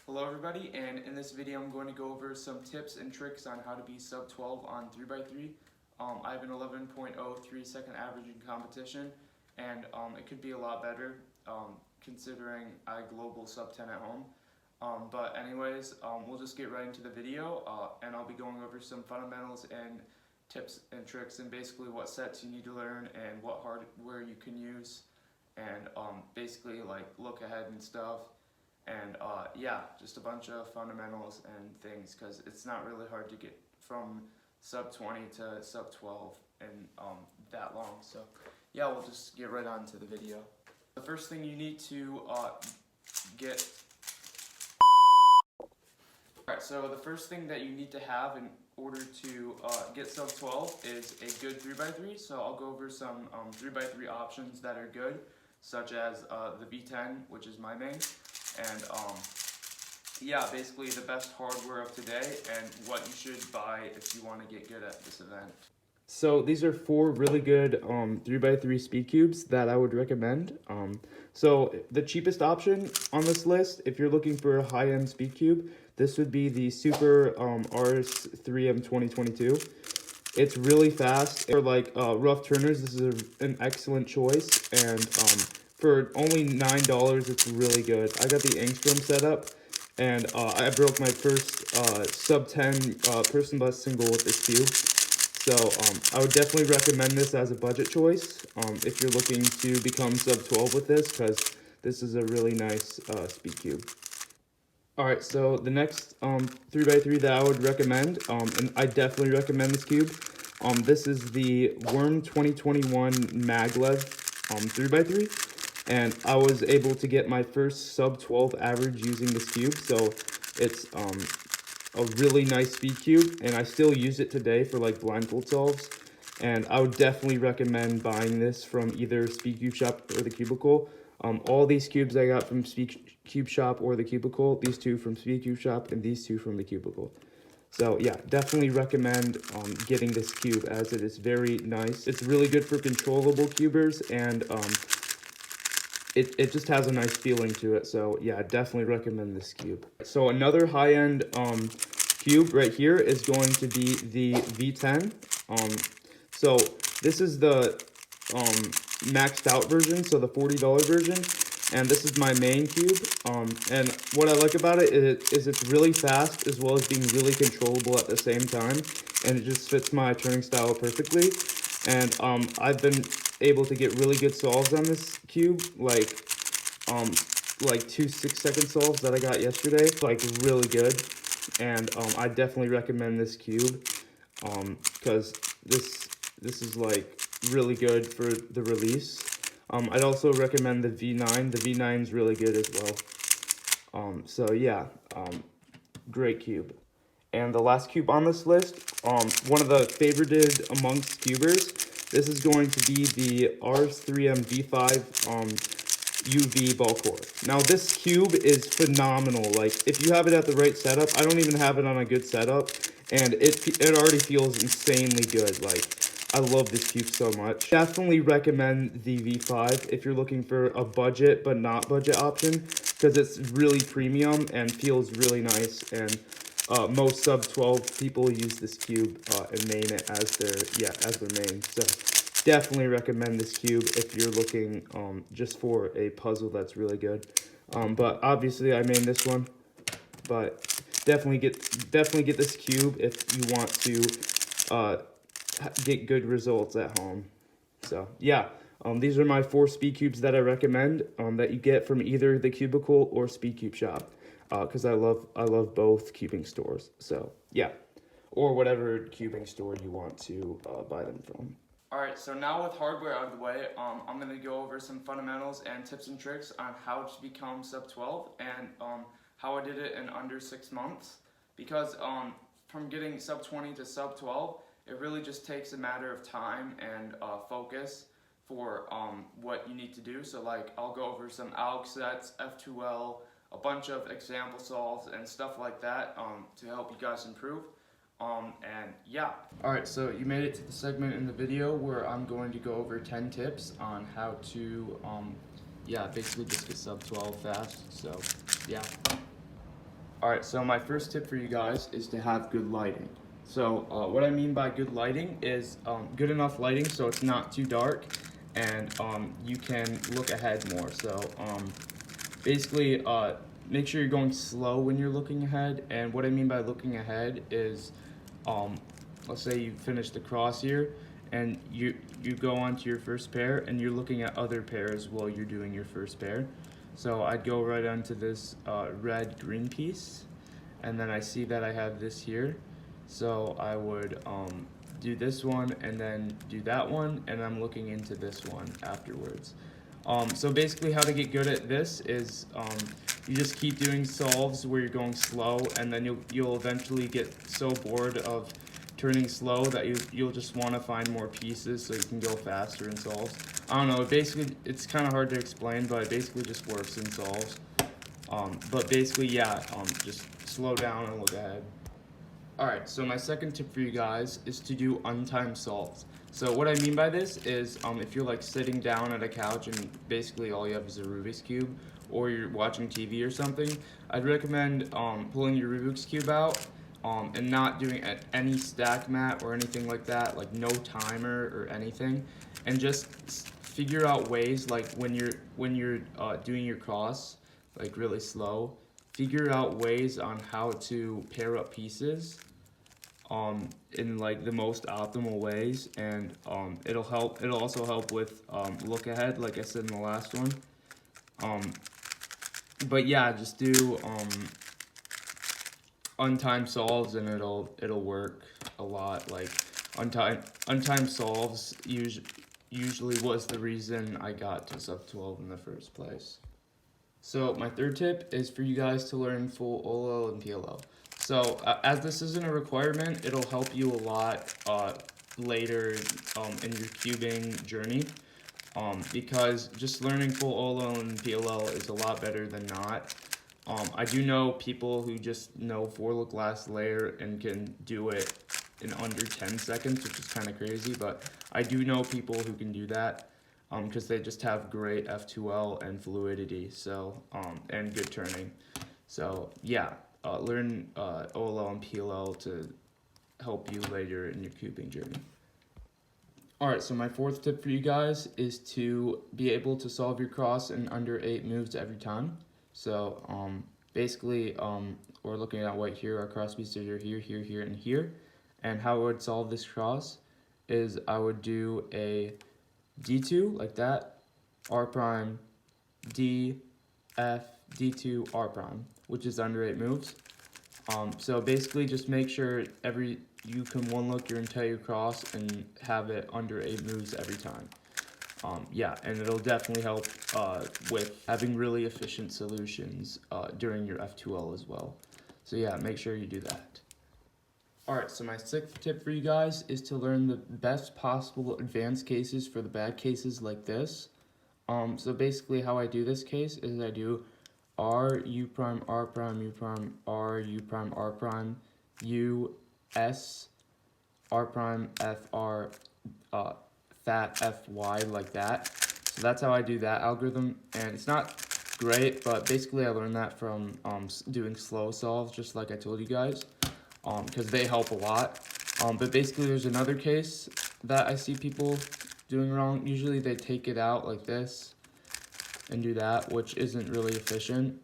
Hello everybody, and in this video I'm going to go over some tips and tricks on how to be sub 12 on 3x3. I have an 11.03 second average in competition, and it could be a lot better considering I global sub 10 at home. But anyways, we'll just get right into the video, and I'll be going over some fundamentals and tips and tricks, and basically what sets you need to learn and what hardware you can use, and basically like look ahead and stuff. And yeah, just a bunch of fundamentals and things, because it's not really hard to get from sub 20 to sub 12 in that long. So yeah, we'll just get right on to the video. The first thing you need to get... Alright, so the first thing that you need to have in order to get sub 12 is a good 3x3. So I'll go over some 3x3 options that are good, such as the V10, which is my main. And yeah, basically the best hardware of today and what you should buy if you want to get good at this event. So these are 4 really good 3x3 speed cubes that I would recommend. So the cheapest option on this list, if you're looking for a high-end speed cube, this would be the Super RS3M 2022. It's really fast. For like rough turners, this is an excellent choice, and for only $9, it's really good. I got the Angstrom setup, and I broke my first sub 10 person bus single with this cube. So I would definitely recommend this as a budget choice if you're looking to become sub 12 with this, because this is a really nice speed cube. Alright, so the next 3x3 that I would recommend, and I definitely recommend this cube, this is the Worm 2021 Maglev 3x3. And I was able to get my first sub 12 average using this cube, so it's a really nice speed cube, and I still use it today for like blindfold solves. And I would definitely recommend buying this from either Speed Cube Shop or the Cubicle. All these cubes I got from Speed Cube Shop or the Cubicle, these 2 from Speed Cube Shop, and these 2 from the Cubicle. So yeah, definitely recommend getting this cube, as it is very nice. It's really good for controllable cubers, and it just has a nice feeling to it. So yeah, I definitely recommend this cube. So another high-end cube right here is going to be the V10. So this is the maxed out version, so the $40 version, and this is my main cube. And what I like about it is it's really fast, as well as being really controllable at the same time, and it just fits my turning style perfectly. And I've been able to get really good solves on this cube, like 2 6-second solves that I got yesterday, like really good. And I definitely recommend this cube, because this is like really good for the release. I'd also recommend the V9. The V9 is really good as well. So yeah, great cube. And the last cube on this list, one of the favorited amongst cubers, this is going to be the RS3M V5 UV ball core. Now this cube is phenomenal. Like, if you have it at the right setup, I don't even have it on a good setup, and it already feels insanely good. Like, I love this cube so much. Definitely recommend the V5 if you're looking for a budget but not budget option, because it's really premium and feels really nice. And most sub 12 people use this cube and main it as their main. So definitely recommend this cube if you're looking just for a puzzle that's really good. But obviously I main this one, but definitely get this cube if you want to get good results at home. So yeah, these are my 4 speed cubes that I recommend that you get from either the Cubicle or Speed Cube Shop, because I love both cubing stores. So yeah, or whatever cubing store you want to buy them from. Alright, so now with hardware out of the way, I'm going to go over some fundamentals and tips and tricks on how to become sub 12, and how I did it in under 6 months. Because from getting sub 20 to sub 12, it really just takes a matter of time and focus for what you need to do. So like, I'll go over some alg sets, F2L, a bunch of example solves and stuff like that to help you guys improve. And yeah. Alright, so you made it to the segment in the video where I'm going to go over 10 tips on how to, yeah, basically just get sub 12 fast. So, yeah. Alright, so my first tip for you guys is to have good lighting. So what I mean by good lighting is good enough lighting so it's not too dark and you can look ahead more. So basically make sure you're going slow when you're looking ahead, and what I mean by looking ahead is let's say you finish the cross here and you go on to your first pair and you're looking at other pairs while you're doing your first pair. So I'd go right onto this red green piece, and then I see that I have this here, so I would do this one and then do that one, and I'm looking into this one afterwards. So basically how to get good at this is you just keep doing solves where you're going slow, and then you'll eventually get so bored of turning slow that you'll just want to find more pieces so you can go faster in solves. I don't know, it's kind of hard to explain, but it basically just works in solves. But basically, yeah, just slow down and look ahead. Alright, so my second tip for you guys is to do untimed solves. So what I mean by this is if you're like sitting down at a couch and basically all you have is a Rubik's Cube, or you're watching TV or something, I'd recommend pulling your Rubik's Cube out and not doing any stack mat or anything like that, like no timer or anything, and just figure out ways, like when you're doing your cross, like really slow, figure out ways on how to pair up pieces in like the most optimal ways, and it'll also help with look ahead, like I said in the last one. But yeah, just do untimed solves and it'll work a lot. Like untimed solves usually was the reason I got to sub 12 in the first place. So my third tip is for you guys to learn full OLL and PLL. So as this isn't a requirement, it'll help you a lot later in your cubing journey, because just learning full OLL and PLL is a lot better than not. I do know people who just know for the last layer and can do it in under 10 seconds, which is kind of crazy, but I do know people who can do that because they just have great F2L and fluidity, so and good turning. So yeah, learn OLL and PLL to help you later in your cubing journey. Alright, so my fourth tip for you guys is to be able to solve your cross in under 8 moves every time. So basically we're looking at what here, our cross pieces are here, here, here, and here. And how I would solve this cross is I would do a D2 like that, R prime, D, F, D2, R prime, which is under 8 moves. So basically just make sure you can one look your entire cross and have it under 8 moves every time. Yeah, and it'll definitely help with having really efficient solutions during your F2L as well. So yeah, make sure you do that. Alright, so my sixth tip for you guys is to learn the best possible advanced cases for the bad cases like this. So basically how I do this case is I do R, U prime, R prime, U prime, R, U prime, R prime, U, S, R prime, F, R, fat Fy, like that. So that's how I do that algorithm, and it's not great, but basically I learned that from doing slow solves, just like I told you guys, because they help a lot. But basically there's another case that I see people doing wrong. Usually they take it out like this and do that, which isn't really efficient.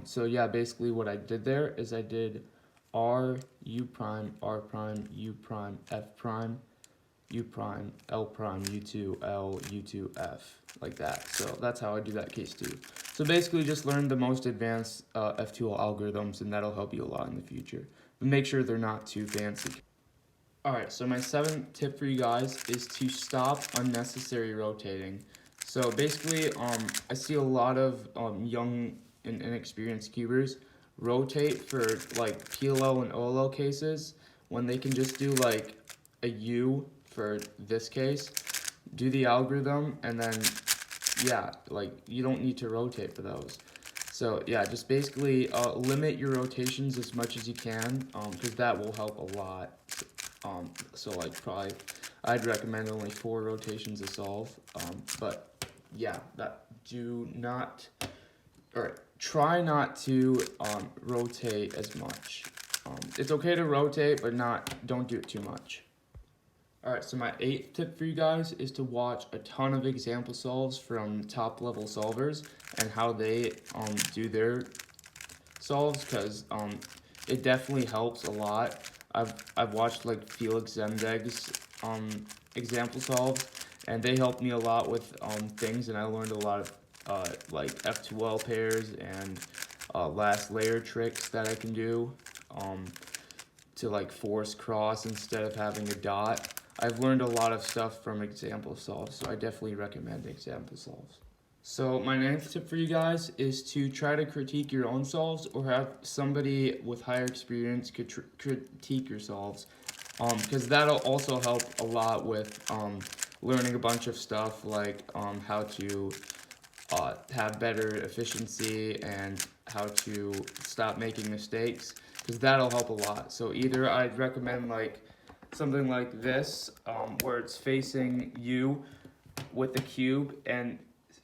So yeah, basically what I did there is I did R, U prime, R prime, U prime, F prime, U prime, L prime, U2, L, U2, F, like that. So that's how I do that case too. So basically just learn the most advanced F2L algorithms, and that'll help you a lot in the future. But make sure they're not too fancy. Alright, so my seventh tip for you guys is to stop unnecessary rotating. So basically, I see a lot of young and inexperienced cubers rotate for like PLL and OLL cases when they can just do like a U for this case, do the algorithm, and then yeah, like you don't need to rotate for those. So yeah, just basically limit your rotations as much as you can, because that will help a lot. So like probably I'd recommend only 4 rotations to solve, but yeah, that do not, all right, try not to rotate as much. It's okay to rotate, but don't do it too much. Alright, so my 8th tip for you guys is to watch a ton of example solves from top level solvers and how they do their solves, because it definitely helps a lot. I've watched like Felix Zemdeg's example solves, and they helped me a lot with things, and I learned a lot of like F2L pairs and last layer tricks that I can do to like force cross instead of having a dot. I've learned a lot of stuff from example solves, so I definitely recommend example solves. So my 9th tip for you guys is to try to critique your own solves, or have somebody with higher experience critique your solves, because that'll also help a lot with learning a bunch of stuff like how to have better efficiency and how to stop making mistakes, because that'll help a lot. So either I'd recommend like something like this, where it's facing you with the cube, and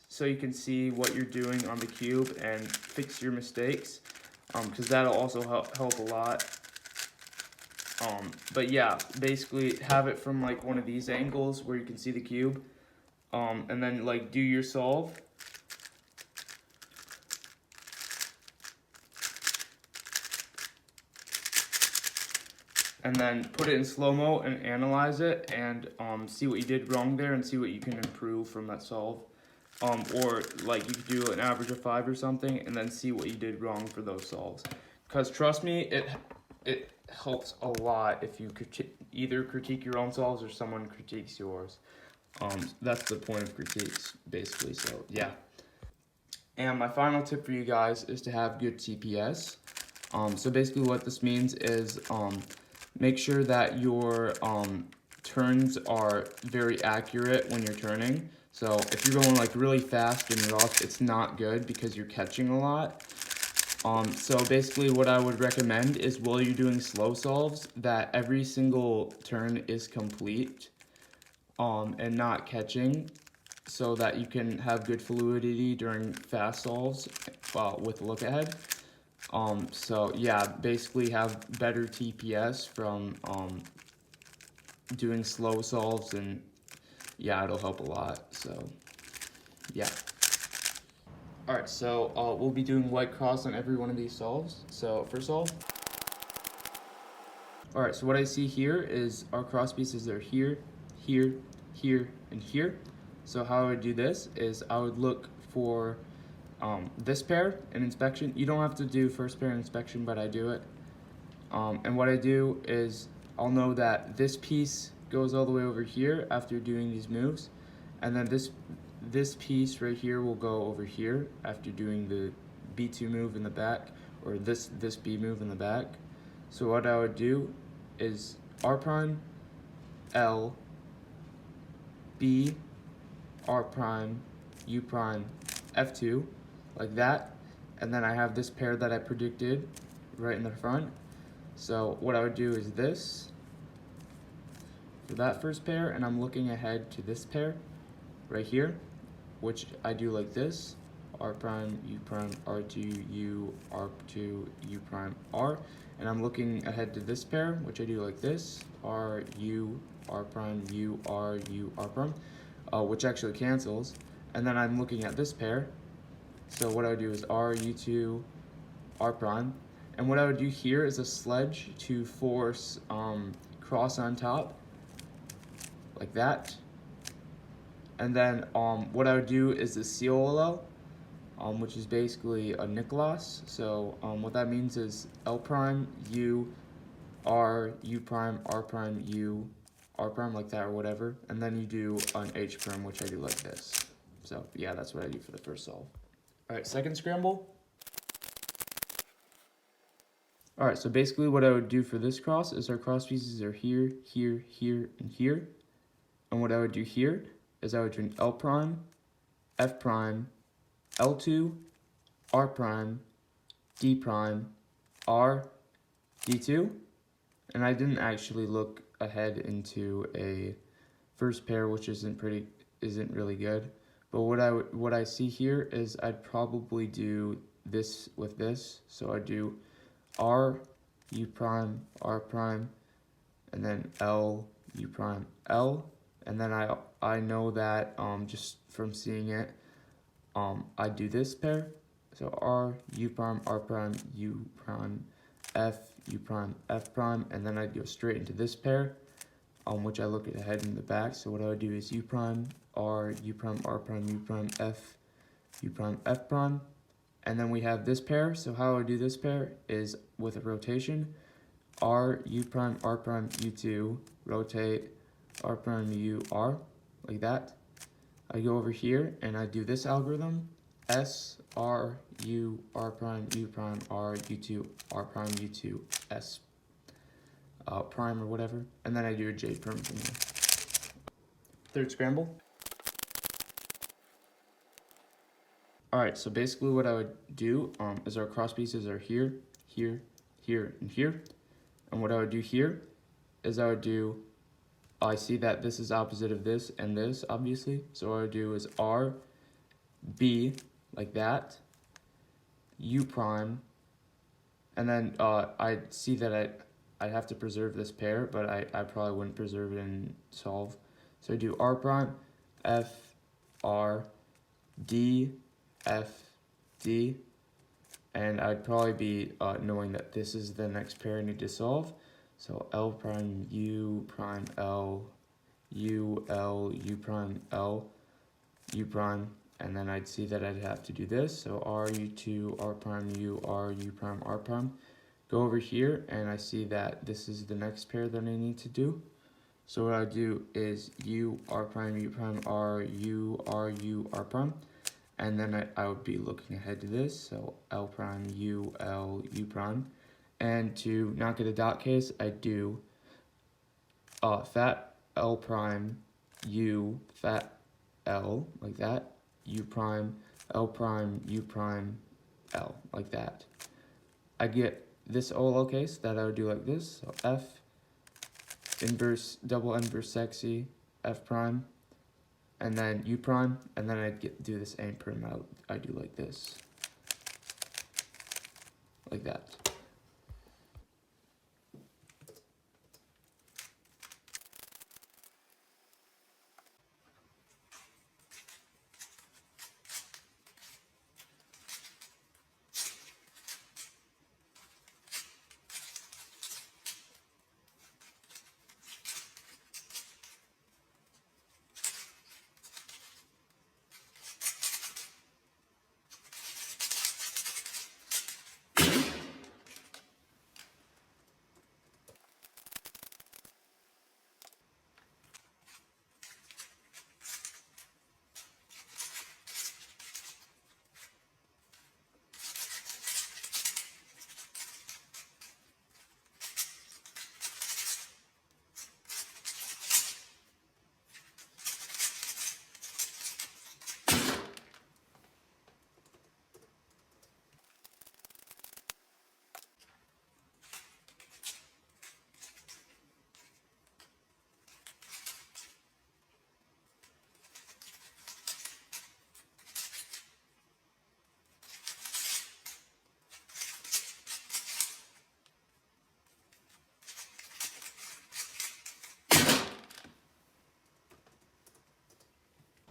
so you can see what you're doing on the cube and fix your mistakes, because that'll also help a lot. But yeah, basically have it from like one of these angles where you can see the cube, and then like do your solve. And then put it in slow-mo and analyze it, and see what you did wrong there and see what you can improve from that solve. Or like you could do an average of 5 or something, and then see what you did wrong for those solves. Because trust me, it helps a lot if you either critique your own solves or someone critiques yours. That's the point of critiques, basically. So yeah. And my final tip for you guys is to have good TPS. So basically what this means is make sure that your turns are very accurate when you're turning. So if you're going like really fast and rough, it's not good because you're catching a lot. So basically what I would recommend is, while you're doing slow solves, that every single turn is complete and not catching, so that you can have good fluidity during fast solves with look ahead. So yeah, basically have better TPS from doing slow solves, and yeah, it'll help a lot. So yeah. Alright, so we'll be doing white cross on every one of these solves. So first solve. Alright, so what I see here is our cross pieces are here, here, here, and here. So how I would do this is I would look for this pair in inspection. You don't have to do first pair inspection, but I do it. And what I do is I'll know that this piece goes all the way over here after doing these moves, and then this piece right here will go over here after doing the B2 move in the back, or this B move in the back. So what I would do is R prime, L, B, R prime, U prime, F2, like that, and then I have this pair that I predicted right in the front. So what I would do is this for that first pair, and I'm looking ahead to this pair right here, which I do like this: R prime, U prime, R2, U, R2, U prime, R. And I'm looking ahead to this pair, which I do like this: R, U, R prime, U, R, U, R prime, which actually cancels. And then I'm looking at this pair, so what I would do is R, U2, R prime. And what I would do here is a sledge to force cross on top, like that. And then what I would do is the COLL, which is basically a Nicholas. So what that means is L prime, U, R, U prime, R prime, U, R prime, like that, or whatever. And then you do an H prime, which I do like this. So yeah, that's what I do for the first solve. All right, second scramble. All right, so basically what I would do for this cross is our cross pieces are here, here, here, and here. And what I would do here is I would do an L prime, F prime, L2, R prime, D prime, R, D2. And I didn't actually look ahead into a first pair, which isn't really good. But what I see here is I'd probably do this with this. So I do R, U prime, R prime, and then L, U prime, L. And then I know that just from seeing it, I do this pair. So R, U prime, R prime, U prime, F, U prime, F prime, and then I'd go straight into this pair, which I look ahead and the back. So what I would do is U prime, R, U prime, R prime, U prime, F, U prime, F prime. And then we have this pair. So how I would do this pair is with a rotation, R, U prime, R prime, U2, rotate, R prime, U, R, like that. I go over here and I do this algorithm, S, R, U, R prime, U prime, R, U2, R prime, U2, S prime or whatever. And then I do a J prime from there. Third scramble. Alright, so basically what I would do is our cross pieces are here, here, here, and here. And what I would do here is I see that this is opposite of this and this, obviously. So what I would do is R, B, like that, U prime, and then I see that I'd have to preserve this pair, but I probably wouldn't preserve it in solve. So I do R prime, F, R, D, F, D, and I'd probably be knowing that this is the next pair I need to solve. So L prime, U prime, L, U, L, U prime, L, U prime, and then I'd see that I'd have to do this. So R, U2, R prime, U, R, U prime, R prime. Go over here, and I see that this is the next pair that I need to do. So what I do is U, R prime, U prime, R, U, R, U, R prime. And then I would be looking ahead to this. So L prime, U, L, U prime. And to not get a dot case, I do fat L prime, U, fat L, like that, U prime, L prime, U prime, L, like that. I get this O lowercase that I would do like this, so F, inverse, double inverse sexy, F prime, and then U prime, and then I'd do this A prime out. I do like this, like that.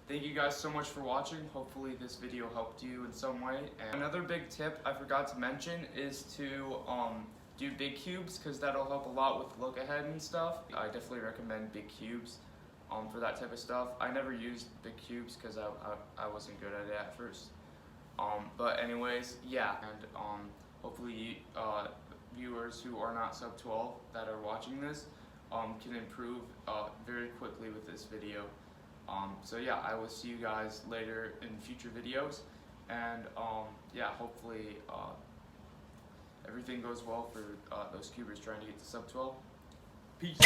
Thank you guys so much for watching. Hopefully this video helped you in some way. And another big tip I forgot to mention is to do big cubes, because that'll help a lot with look ahead and stuff. I definitely recommend big cubes for that type of stuff. I never used big cubes because I wasn't good at it at first. But anyways, yeah, and hopefully viewers who are not sub 12 that are watching this can improve very quickly with this video. So yeah, I will see you guys later in future videos, and yeah, hopefully everything goes well for those cubers trying to get to sub 12. Peace.